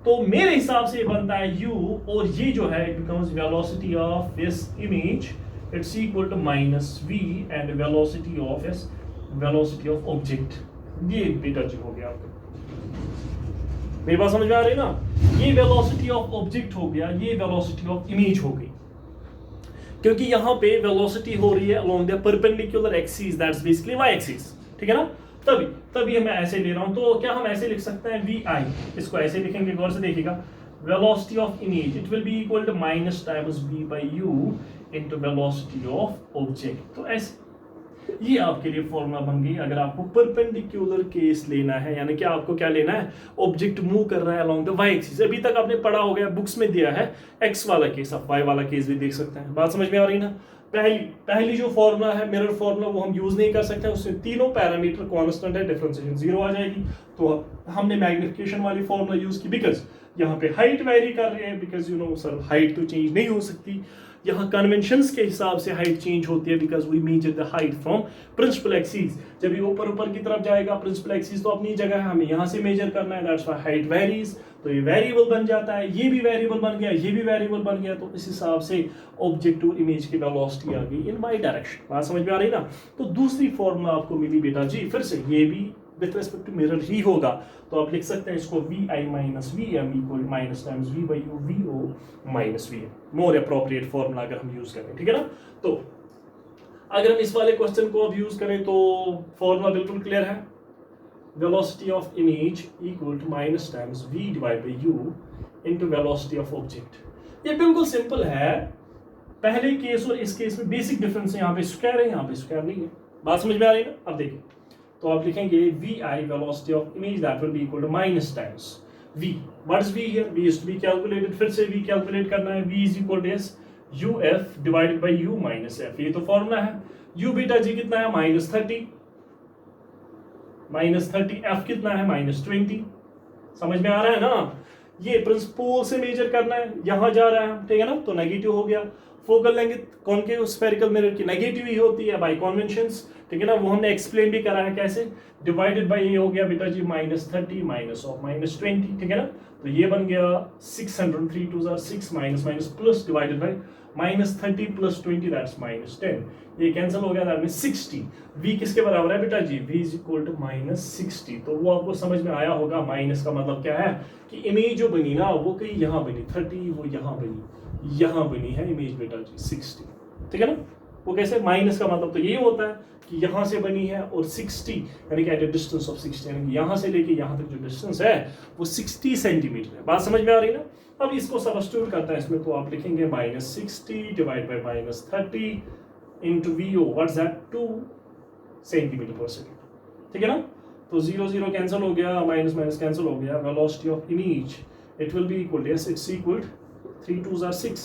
तो मेरे हिसाब से बनता है u, और ये जो है it becomes velocity of this image, it's equal to minus v and velocity of object. ये बेटा जी हो गया आपका, मेरी बात समझ में आ रही है ना? ये वेलोसिटी ऑफ ऑब्जेक्ट हो गया, ये वेलोसिटी ऑफ इमेज हो गई, क्योंकि यहाँ पे वेलोसिटी हो रही है along the perpendicular axis, that's basically y axis, ठीक है ना? तभी मैं ऐसे ले रहा हूं। तो क्या हम ऐसे लिख सकते हैं vi, इसको ऐसे लिखेंगे, गौर से देखिएगा, velocity of image it will be equal to minus times v/u into velocity of object. तो ऐसे ये आपके लिए फॉर्मूला बन गई अगर आपको परपेंडिकुलर केस लेना है, यानी कि आपको क्या लेना है, ऑब्जेक्ट मूव कर रहा है अलोंग द वाई एक्सिस। अभी तक आपने पढ़ा हो गया, बुक्स में दिया है एक्स वाला केस, आप वाई वाला केस भी देख सकते हैं। बात समझ में आ रही ना? पहली जो फॉर्मूला है मिरर फॉर्मूला, वो हम यूज नहीं कर सकते, उसमें तीनों पैरामीटर कांस्टेंट है, डिफरेंशिएशन 0 आ जाएगी। तो हमने मैग्निफिकेशन वाली फॉर्मूला यूज की, बिकॉज यहाँ पे हाइट वेरी कर रही है, because you no sir height तो चेंज नहीं हो सकती, यहाँ कन्वेंशंस के हिसाब से हाइट चेंज होती है, because we measure the height from principal axis. जब ये ऊपर की तरफ जाएगा, प्रिंसिपल एक्सिस तो अपनी जगह है, हमें यहाँ से मेजर करना है, दैट्स व्हाई हाइट वेरीज। तो ये वेरिएबल बन जाता है, ये भी वेरिएबल बन गया, ये भी वेरिएबल बन गया, तो इस हिसाब से ऑब्जेक्ट टू इमेज की वेलोसिटी आ गई इन वाई डायरेक्शन। बात समझ में आ रही ना? तो दूसरी फॉर्मूला आपको मिली बेटा जी, फिर से ये भी विथ रिस्पेक्ट टू मिरर ही होगा, तो आप लिख सकते हैं इसको vi minus vm equal minus times v/u vo minus vm, more appropriate formula अगर हम यूज करें, ठीक है ना? तो अगर हम इस वाले क्वेश्चन को अब यूज करें तो फॉर्मूला बिल्कुल क्लियर है, velocity of image equal to minus times v divide by u into velocity of object. ये बिल्कुल सिंपल है, पहले केस और इस केस में बेसिक डिफरेंस है, यहाँ पे स्क्वायर है, यहाँ पे स्क्वायर नहीं है। बात समझ में आ रही है ना? अब देखिए, तो आप लिखेंगे vi velocity of image that will be equal to minus times v. What is v here? v is to be calculated, फिर से v calculate करना है, v is equal to s uf divided by u minus f। ये तो formula है। u बेटा जी कितना है? -30, -30, एफ कितना है -20। समझ में आ रहा है ना? ये प्रिंसिपल से मेजर करना है, यहां जा रहा है, ठीक है ना? तो नेगेटिव हो गया। Focal length concave spherical mirror की नेगेटिव ही होती है बाय कन्वेंशंस, ठीक है ना? वो हमने एक्सप्लेन भी करा है कैसे, डिवाइडेड बाय ये हो गया बेटा जी -30 माइनस ऑफ -20, ठीक है ना? तो ये बन गया 600, 3 2 are 6 minus minus plus divided by -30 + 20 that's -10। ये कैंसिल हो गया, दैट मींस 60। v किसके बराबर है बेटा जी? v = -60। तो वो आपको समझ में आया होगा, माइनस का मतलब क्या है कि इमेज जो बनी ना वो कहीं यहाँ बनी 30, वो यहाँ बनी है इमेज बेटा जी 60, ठीक है ना? वो कैसे? माइनस का मतलब तो यही होता है कि यहाँ से बनी है और 60 यानी कि एट अ डिस्टेंस ऑफ 60, यानी कि यहाँ से लेके यहाँ तक जो डिस्टेंस है वो 60 सेंटीमीटर है। बात समझ में आ रही है ना? अब इसको सब्स्टिट्यूट करता है इसमें, तो आप लिखेंगे -60 divide by -30 into VO, what's that? 2 सेंटीमीटर/सेकंड, ठीक है ना? तो 0 0 कैंसिल हो गया, माइनस माइनस कैंसिल हो गया, velocity of image it will be equal to, yes it's equal 3 2 are 6,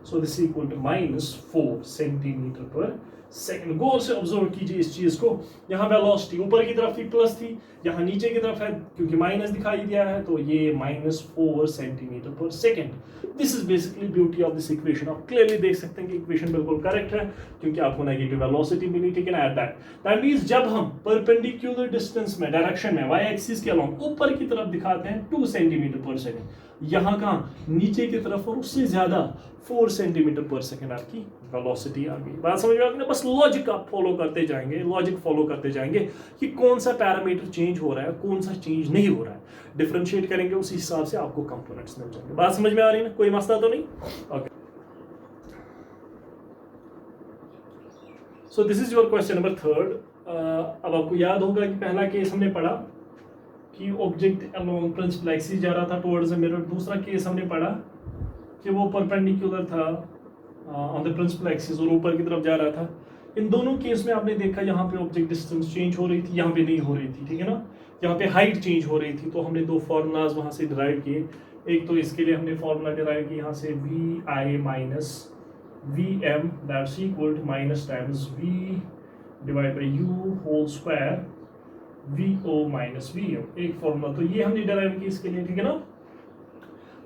so this is equal to -4 सेंटीमीटर/सेकंड। गौर से ऑब्जर्व कीजिए इस चीज को। यहाँ वेलोसिटी ऊपर की तरफ थी प्लस थी, यहाँ नीचे की तरफ है क्योंकि माइनस दिखाई दिया है, तो ये -4 सेंटीमीटर/सेकंड। This is basically beauty of this equation. आप क्लियरली देख सकते हैं कि इक्वेशन बिल्कुल करेक्ट है क्योंकि आपको नेगेटिव वेलोसिटी मिली, ठीक है ना? एट दैट मींस जब हम परपेंडिकुलर डिस्टेंस में, डायरेक्शन में, वाई एक्सिस के अलोंग ऊपर की तरफ दिखाते हैं 2 सेंटीमीटर/सेकंड, यहाँ कहाँ नीचे की तरफ और उससे ज्यादा 4 सेंटीमीटर/सेकंड आपकी वेलोसिटी आ गई। बात समझ में आ गई ना? बस लॉजिक आप फॉलो करते जाएंगे, लॉजिक फॉलो करते जाएंगे कि कौन सा पैरामीटर चेंज हो रहा है, कौन सा चेंज नहीं हो रहा है, डिफरेंशिएट करेंगे, उसी हिसाब से आपको कंपोनेंट्स मिल जाएंगे। बात समझ में आ रही है ना? कोई मसला तो नहीं? Okay, so this is your question number 3। अब आपको याद होगा कि पहला केस हमने पढ़ा कि ऑब्जेक्ट अलोंग प्रिंसिपल एक्सिस जा रहा था टुवर्ड्स द मिरर। दूसरा केस हमने पढ़ा कि वो परपेंडिकुलर था ऑन द प्रिंसिपल एक्सिस और ऊपर की तरफ जा रहा था। इन दोनों केस में आपने देखा यहाँ पे ऑब्जेक्ट डिस्टेंस चेंज हो रही थी, यहाँ पे नहीं हो रही थी, ठीक है ना? यहाँ पे हाइट चेंज हो रही थी, तो हमने दो फार्मूलाज वहाँ से डिराइव किए। एक तो इसके लिए हमने फार्मूला डिराइव किया यहाँ से VI minus VM that's equal to minus times V divide by U whole square VO minus VM, एक फॉर्मूला तो ये हमने डिराइव किया इसके लिए, ठीक है ना?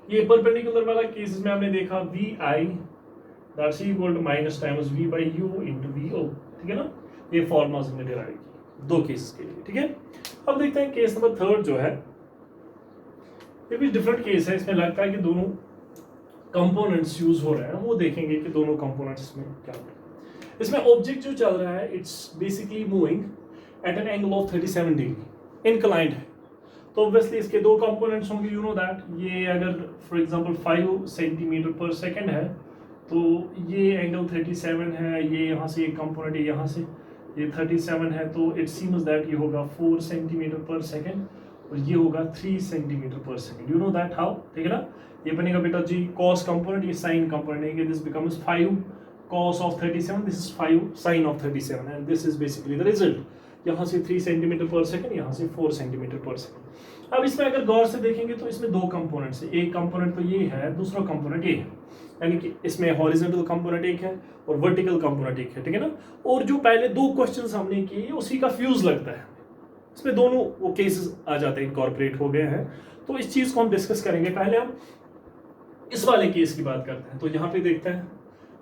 ये परपेंडिकुलर वाला केस में हमने देखा VI that's equal to minus times V by U into VO, ठीक है ना? ये फॉर्मूला हमने डिराइव किया दो केसेस के लिए, ठीक है? अब देखते हैं केस नंबर 3 जो है, ये भी डिफरेंट केस है। इसमें लगता है कि दोनों कंपोनेंट्स यूज हो रहे हैं, वो देखेंगे कि दोनों कंपोनेंट्स में क्या है। इसमें ऑब्जेक्ट जो चल रहा है it's basically moving at an angle of 37 degree, inclined है। तो ऑब्वियसली इसके दो कंपोनेंट्स होंगे, यू नो दैट। ये अगर फॉर एग्जांपल 5 सेंटीमीटर/सेकंड है तो ये एंगल 37 है, ये यहाँ से एक कंपोनेंट है, यहाँ से ये 37 है, तो इट सीम्स दैट ये होगा 4 सेंटीमीटर/सेकंड और ये होगा 3 सेंटीमीटर/सेकंड। यू नो दैट हाउ, ठीक है ना? ये बनेगा बेटा जी कॉस कंपोनेंट, ये साइन कंपोनेंट है, this becomes 5 cos of 37, this is 5 sin of 37 and this is basically the result। यहाँ से 3 सेंटीमीटर/सेकंड, यहाँ से 4 सेंटीमीटर/सेकंड। अब इसमें अगर गौर से देखेंगे तो इसमें दो कंपोनेंट्स है, एक कंपोनेंट तो ये है, दूसरा कंपोनेंट ये है, यानी कि इसमें हॉरिजॉन्टल कंपोनेंट एक है और वर्टिकल कंपोनेंट एक है, ठीक है ना? और जो पहले दो क्वेश्चंस हमने किए उसी का फ्यूज लगता है, इसमें दोनों वो केसेस आ जाते हैं, इनकॉर्पोरेट हो गए हैं। तो इस चीज को हम डिस्कस करेंगे। पहले हम इस वाले केस की बात करते हैं। तो यहाँ पे देखते हैं,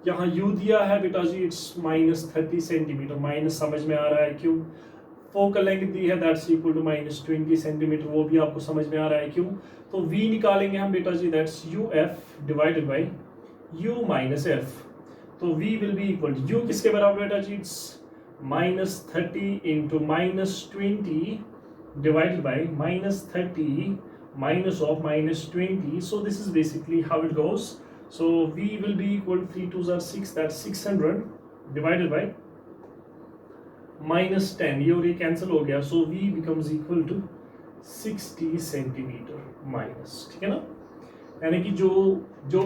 यहाँ U दिया है बेटा जी इट्स -30 सेंटीमीटर, माइनस समझ में आ रहा है क्यों। फोकल लेंथ दी है दैट्स इक्वल टू -20 सेंटीमीटर, वो भी आपको समझ में आ रहा है क्यों। तो V निकालेंगे हम बेटा जी that's UF divided by U minus F। तो V will be equal to U किसके बराबर बेटा जी? It's -30 into -20 divided by -30 minus of -20. So this is basically how it goes. So V will be equal to 3 2s are 6, that's 600 divided by -10, ये और ये cancel हो गया, so V becomes equal to 60 centimetre minus, ठीक है ना? यानी कि जो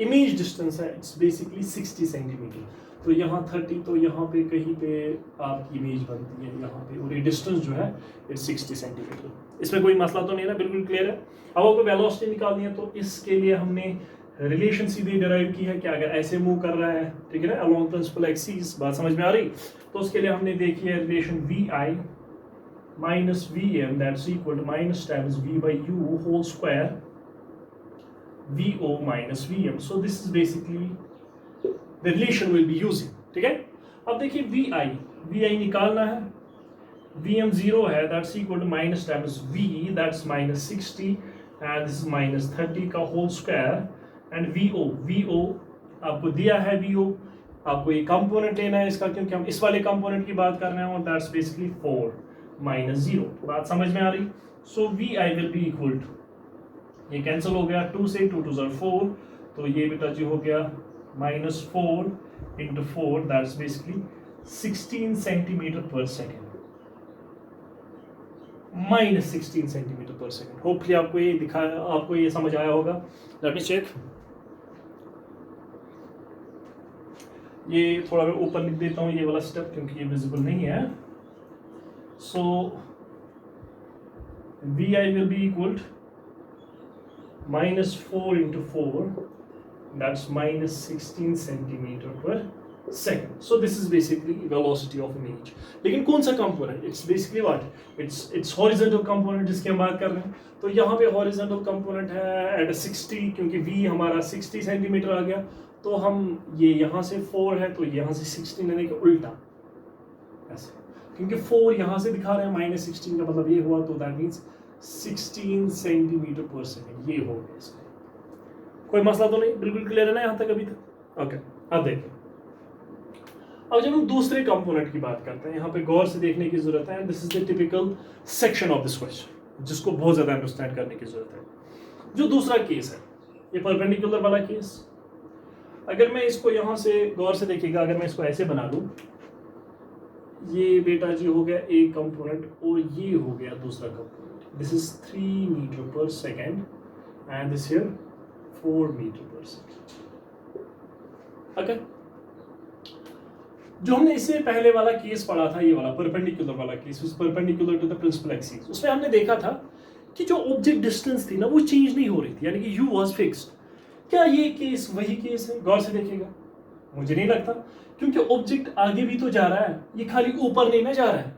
इमेज डिस्टेंस है इट्स बेसिकली 60 सेंटीमीटर। तो यहाँ 30, तो यहाँ पे कहीं पे आपकी इमेज बनती है यहाँ पे, और ये डिस्टेंस जो है इट्स 60 सेंटीमीटर। इसमें कोई मसला तो नहीं है ना? बिल्कुल क्लियर है। अब आपको वेलोसिटी निकालनी है तो इसके लिए हमने रिलेशन सीधे डिराइव की है कि अगर ऐसे मूव कर रहा है, ठीक है ना, अलोंग प्रिंसिपल एक्सिस, बात समझ में आ रही? तो उसके लिए हमने देखी है relation VI minus Vm, that's equal to minus times V by U whole square VO minus Vm. So this is basically the relation we'll be using. ठीक है, अब देखिए Vi निकालना है, Vm 0 है, that's equal to minus times V, that's minus 60 and this is minus 30 का whole square and VO आपको दिया है, VO आपको ये कंपोनेंट लेना है इसका, क्योंकि हम इस वाले कंपोनेंट की बात कर रहे हैं, और दैट्स बेसिकली 4 minus 0. बात समझ में आ रही? सो Vi will be equal to, ये कैंसिल हो गया, 2 से 2 2 4, तो ये बेटा जी हो गया minus 4 into 4, that's basically 16 centimeter per second, minus 16 centimeter per second. Hopefully आपको ये समझ आया होगा. लेट मी चेक, ये थोड़ा मैं ऊपर लिख देता हूँ ये वाला स्टेप, क्योंकि ये विजिबल नहीं है. So Vi will be equal to minus 4 into 4, that's minus 16 centimeter per second. So this is basically velocity of image. लेकिन कौन सा component? It's basically what? It's horizontal component जिसकी हम बात कर रहे हैं. तो यहाँ पे horizontal component है at 60, क्योंकि V हमारा 60 सेंटीमीटर आ गया, तो हम ये यहाँ से 4 है, तो यहाँ से 16 लेने के उल्टा ऐसे, क्योंकि 4 यहाँ से दिखा रहे हैं, minus 16 का मतलब ये हुआ, तो that means 16 centimetre per second ये हो गया इसमें. कोई मसला तो नहीं, बिल्कुल क्लियर है ना यहाँ तक अभी तक? ओके, अब देखिए, अब जब हम दूसरे कंपोनेंट की बात करते हैं, यहाँ पे गौर से देखने की जरूरत है. This is the typical section of this question, जिसको बहुत ज्यादा अंडरस्टैंड करने की जरूरत है. जो दूसरा केस है, ये परपेंडिकुलर वाला केस, अगर मैं इसको यहाँ से गौर से देखिएगा, अगर मैं इसको ऐसे बना दूं, ये बेटा जी हो गया एक कंपोनेंट और ये हो गया दूसरा component. This is 3 metre per second and this here 4 metre per second. Okay, जो हमने इससे पहले वाला केस पढ़ा था, ये वाला परपेंडिकुलर वाला केस, perpendicular to the principal axis, उसमें हमने देखा था कि जो ऑब्जेक्ट डिस्टेंस थी ना, वो चेंज नहीं हो रही थी, यानी कि u वाज फिक्स्ड. क्या ये केस वही केस है? गौर से देखिएगा, मुझे नहीं लगता, क्योंकि ऑब्जेक्ट आगे भी तो जा रहा है, ये खाली ऊपर नहीं ना जा रहा है.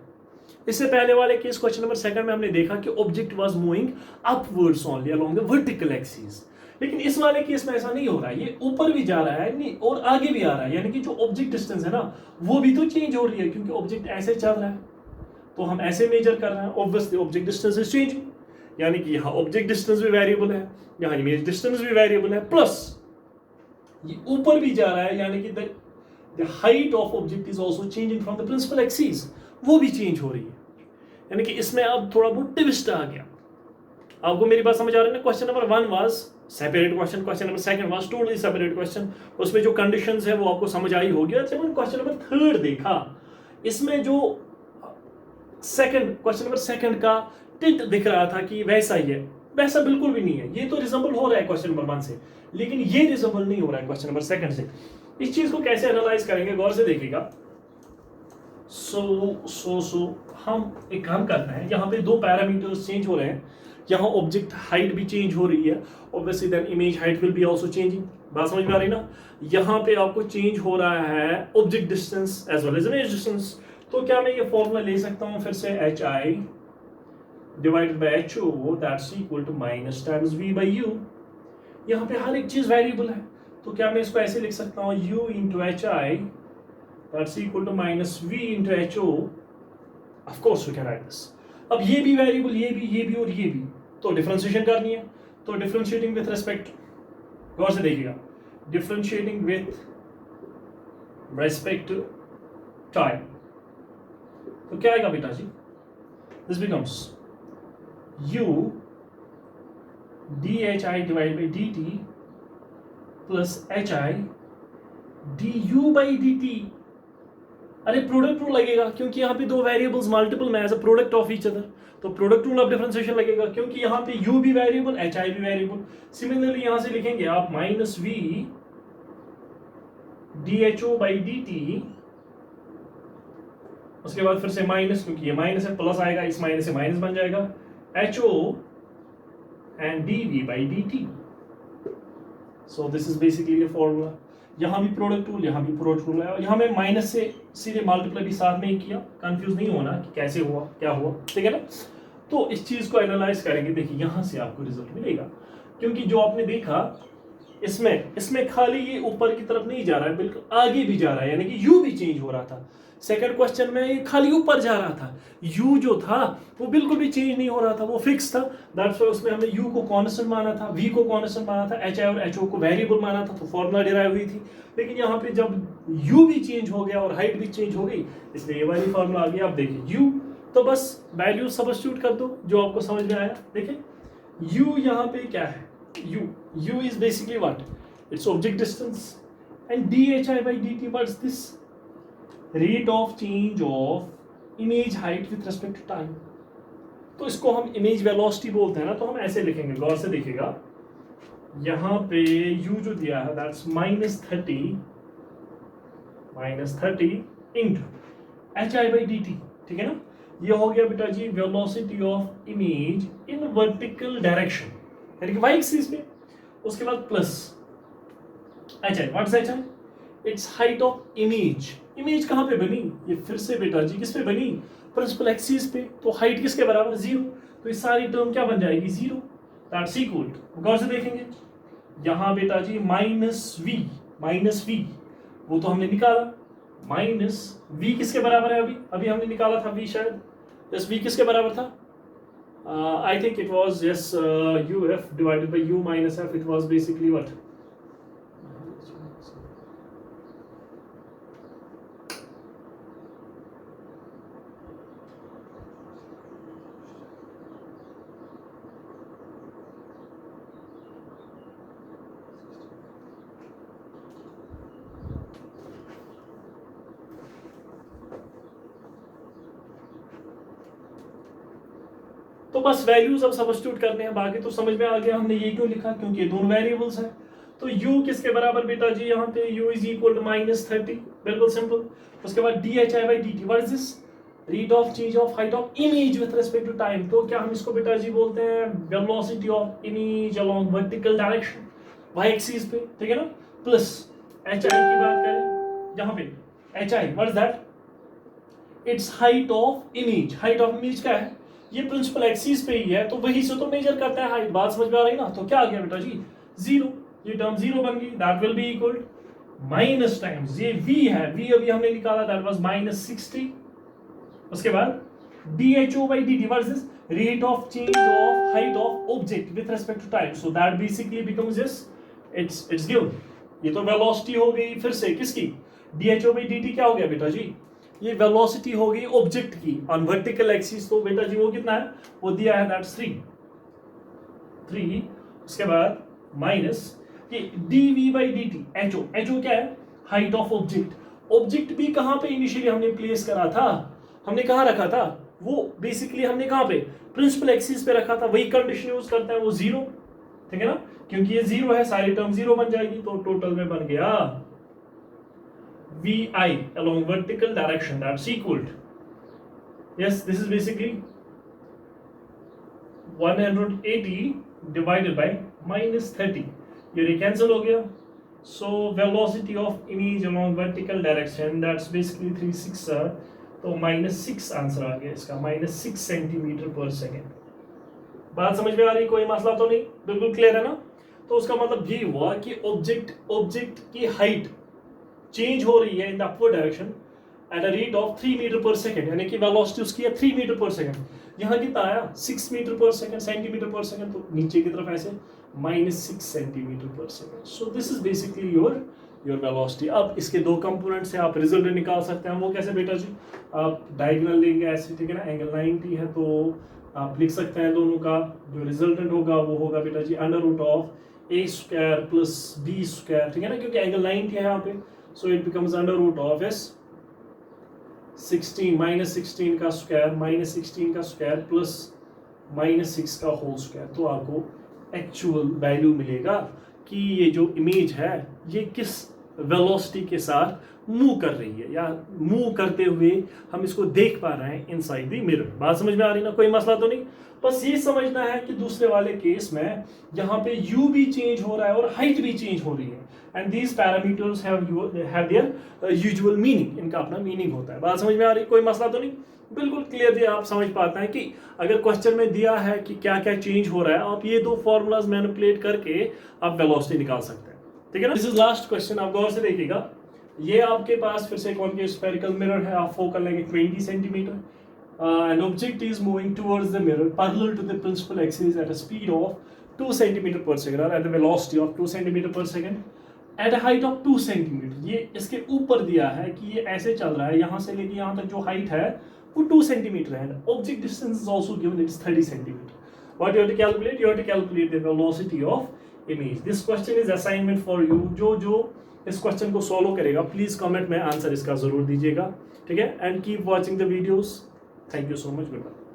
इससे पहले वाले केस क्वेश्चन नंबर 2 में हमने देखा कि object was moving upwards only along the vertical axis. लेकिन इस वाले केस में ऐसा नहीं हो रहा है, ये ऊपर भी जा रहा है नहीं और आगे भी आ रहा है, यानी कि जो ऑब्जेक्ट डिस्टेंस है ना, वो भी तो चेंज हो रही है, क्योंकि ऑब्जेक्ट ऐसे चल रहा है, तो हम ऐसे मेजर कर रहे हैं. Obviously object distance is changing, यानी कि यहाँ ऑब्जेक्ट डिस्टेंस भी वेरिएबल है, यहाँ इमेज डिस्टेंस भी वेरिएबल है, प्लस ये ऊपर भी जा रहा है, यानी कि the height of object is also changing from the principal axis, वो भी चेंज हो रही है. यानी कि इसमें अब थोड़ा बहुत ट्विस्ट आ गया. आपको मेरी बात समझ आ रही है ना? Question number 1 was separate question, question number 2 was totally separate question. उसमें जो कंडीशंस है वो आपको समझ आई होगी. जब मैंने क्वेश्चन नंबर 3 देखा, इसमें जो क्वेश्चन नंबर 2 का टिंट दिख रहा था कि वैसा ही है, वैसा बिल्कुल भी नहीं है. ये तो रिजेंबल हो रहा है क्वेश्चन नंबर 1 से, लेकिन ये रिजेंबल नहीं हो रहा है क्वेश्चन नंबर 2 से. इस चीज को कैसे एनालाइज करेंगे, गौर से देखिएगा. सो हम एक काम करना है, यहाँ पे 2 पैरामीटर्स चेंज हो रहे हैं, यहाँ ऑब्जेक्ट हाइट भी चेंज हो रही है, obviously then image height will be also changing. बात समझ में आ रही ना? यहाँ पे आपको चेंज हो रहा है object distance as well as image distance. तो क्या मैं ये फॉर्मूला ले सकता हूँ फिर से, HI divided by HO, that's equal to minus times V by U. यहाँ पे हर एक चीज वेरिएबल है, तो क्या मैं इसको ऐसे लिख सकता हूँ, U into HI that's equal to minus V into HO. Of course we can write this. अब ये भी वेरिएबल, ये भी और ये भी, तो डिफरेंशिएशन करनी है. तो डिफरेंशिएटिंग विथ रिस्पेक्ट, गौर से देखिएगा, differentiating with respect to time, तो क्या आएगा बेटा जी? This becomes U dHI divided by dt plus HI du by dt. अरे प्रोडक्ट रूल लगेगा, क्योंकि यहाँ पे 2 वेरिएबल्स मल्टीपल में as a product of each other, तो प्रोडक्ट रूल ऑफ डिफरेंशिएशन लगेगा, क्योंकि यहाँ पे u भी वेरिएबल, HI भी वेरिएबल. सिमिलरली यहाँ से लिखेंगे आप minus V dHO by dt, उसके बाद फिर से माइनस, क्योंकि ये माइनस है, प्लस आएगा, इस माइनस से माइनस बन जाएगा, HO and dV by dt. So this is basically the formula. यहाँ भी प्रोडक्ट रूल, यहाँ भी प्रोडक्ट रूल है, यहाँ में माइनस से सीधे मल्टीप्लाई भी साथ में ही किया, कंफ्यूज नहीं होना कि कैसे हुआ क्या हुआ, ठीक है ना। तो इस चीज को एनालाइज करेंगे, देखिए यहाँ से आपको रिजल्ट मिलेगा, क्योंकि जो आपने देखा इसमें खाली ये ऊपर की तरफ नहीं जा रहा है, बिल्कुल आगे भी जा रहा है, यानी कि यू भी चेंज हो रहा था। सेकंड क्वेश्चन में ये खाली ऊपर जा रहा था, यू जो था वो बिल्कुल भी चेंज नहीं हो रहा था, वो फिक्स था। दैट्स व्हाई उसमें हमने यू को कांस्टेंट माना था, वी को कांस्टेंट माना था, एच आई और एच ओ को वेरिएबल माना था, तो फॉर्मूला डिराइव हुई थी। लेकिन यहाँ पे जब यू भी चेंज हो गया और हाइट भी चेंज हो गई, इसलिए ये वाली फॉर्मूला आ गई। आप देखिए यू, तो बस वैल्यू सब्स्टिट्यूट कर दो जो आपको समझ में आया। देखिए यू यहाँ पे क्या है, you is basically what, its object distance, and dhi by dt, what's this? Rate of change of image height with respect to time। तो इसको हम इमेज वेलोसिटी बोलते हैं ना, तो हम ऐसे लिखेंगे, गौर से देखिएगा, यहाँ पे u जो दिया है that's -30 into hi by dt, ठीक है ना। ये हो गया बेटा जी velocity of image in vertical direction, यानी कि y एक्सिस पे। उसके बाद plus hi, what's hi? It's height of image. Image कहाँ पे बनी, ये फिर से बेटा जी किस पे बनी, प्रिंसिपल एक्सिस पे, तो हाइट किसके बराबर, 0, तो ये सारी टर्म क्या बन जाएगी, 0। दैट्स इक्वल टू, गौर से देखेंगे यहाँ बेटा जी माइनस वी, वो तो हमने निकाला, माइनस वी किसके बराबर है, अभी हमने निकाला था वी, शायद यस, वी किसके बराबर था, I think it was yes U F divided by you minus F, it was basically what, तो बस वैल्यूज अब सब्स्टिट्यूट करने हैं, बाकी तो समझ में आ गया हमने ये क्यों लिखा, क्योंकि ये दोनों वेरिएबल्स हैं। तो u किसके बराबर बेटा जी, यहाँ पे u इज इक्वल टू -30, बिल्कुल सिंपल। उसके बाद dhi by dt, what is this, rate of change of height of image with respect to time. तो क्या हम इसको बेटा जी बोलते हैं velocity of image along vertical direction, y axis पे, ठीक है ना। प्लस hi की बात करें, यहाँ पे hi, what is that, it's height of image. Height of image क्या है, ये प्रिंसिपल एक्सिस पे ही है, तो वही से तो मेजर करता है हाइट, बात समझ में आ रही ना। तो क्या आ गया बेटा जी 0, ये टर्म 0 बन गई, that will be equal minus times ये v है, v अभी हमने निकाला, दैट वाज -60। उसके बाद dho by dt, what is this, rate of change of height of object with respect to time, so that basically becomes this, it's given. ये तो velocity हो गई फिर से किसकी, dho by dt क्या हो गया बेटा जी, ये वेलोसिटी हो गई ऑब्जेक्ट की ऑन वर्टिकल एक्सिस, तो बेटा जी वो कितना है, वो दिया है दैट्स 3। उसके बाद माइनस ये dv by dt, ho क्या है, हाइट ऑफ ऑब्जेक्ट भी कहाँ पे इनिशियली हमने प्लेस करा था, हमने कहाँ रखा था, वो बेसिकली हमने कहाँ पे प्रिंसिपल एक्सिस पे रखा था, वही कंडीशन यूज करते हैं, वो 0, ठीक है ना, क्योंकि ये 0 है, सारी टर्म 0 बन जाएगी, तो टोटल में बन गया vi along vertical direction, that's equal to, yes, this is basically 180 divided by -30, ये cancel हो गया, so velocity of image along vertical direction that's basically 3/6, तो -6 आंसर आ गया इसका, -6 सेंटीमीटर पर सेकेंड। बात समझ में आ रही, कोई मसला तो नहीं, बिल्कुल क्लियर है ना। तो उसका मतलब ये हुआ कि ऑब्जेक्ट की हाइट चेंज हो रही है in the upward direction at a rate of 3 metre per second, यानी कि वेलोसिटी उसकी है 3 मीटर पर सेकंड। यहाँ कितना आया 6 metre per second, centimetre per second, तो नीचे की तरफ ऐसे -6 centimetre per second. So this is basically your velocity. अब इसके दो कंपोनेंट से आप रिजल्ट निकाल सकते हैं, वो कैसे बेटा जी, आप डायगोनल लेंगे ऐसे, ठीक है ना, एंगल 90 है, तो आप लिख सकते हैं दोनों का जो रिजल्टेंट होगा वो होगा बेटा जी √a² + b², ठीक है ना, क्योंकि एंगल 90 है यहाँ पे, so it becomes √16 -16 का स्क्वायर -16 का स्क्वायर प्लस -6 का होल स्क्वायर। तो आपको एक्चुअल वैल्यू मिलेगा कि ये जो इमेज है ये किस वेलोसिटी के साथ मूव कर रही है, या मूव करते हुए हम इसको देख पा रहे हैं इनसाइड द मिरर। बात समझ में आ रही ना, कोई मसला तो नहीं। बस ये समझना है कि दूसरे वाले केस में यहाँ पे u भी चेंज हो रहा है और हाइट भी चेंज हो रही है, and these parameters have their usual meaning, इनका अपना मीनिंग होता है। बात समझ में आ रही, कोई मसला तो नहीं, बिल्कुल क्लियरली आप समझ पाते हैं कि अगर क्वेश्चन में दिया है कि क्या क्या चेंज हो रहा है, आप ये दो फॉर्मूलाज मैनिपुलेट करके आप वेलोसिटी निकाल सकते हैं, ठीक है ना। दिस इज लास्ट क्वेश्चन, आप गौर से देखिएगा। ये आपके पास फिर से कॉन्केव स्फेरिकल मिरर है, आप focal length 20 centimetre, an object is moving towards the mirror parallel to the principal axis at a speed of 2 centimeter per second or at a velocity of 2 centimeter per second at a height of 2 centimeter। ये इसके ऊपर दिया है कि ये ऐसे चल रहा है, यहाँ से लेके यहाँ तक जो हाइट है वो 2 सेंटीमीटर है, object distance is also given, it is 30 centimetre. What you have to calculate, you have to calculate the velocity of image. This question is assignment for you. जो इस क्वेश्चन को सॉल्व करेगा please comment में answer इसका जरूर दीजिएगा, ठीक है। And keep watching the videos. Thank you so much. Goodbye.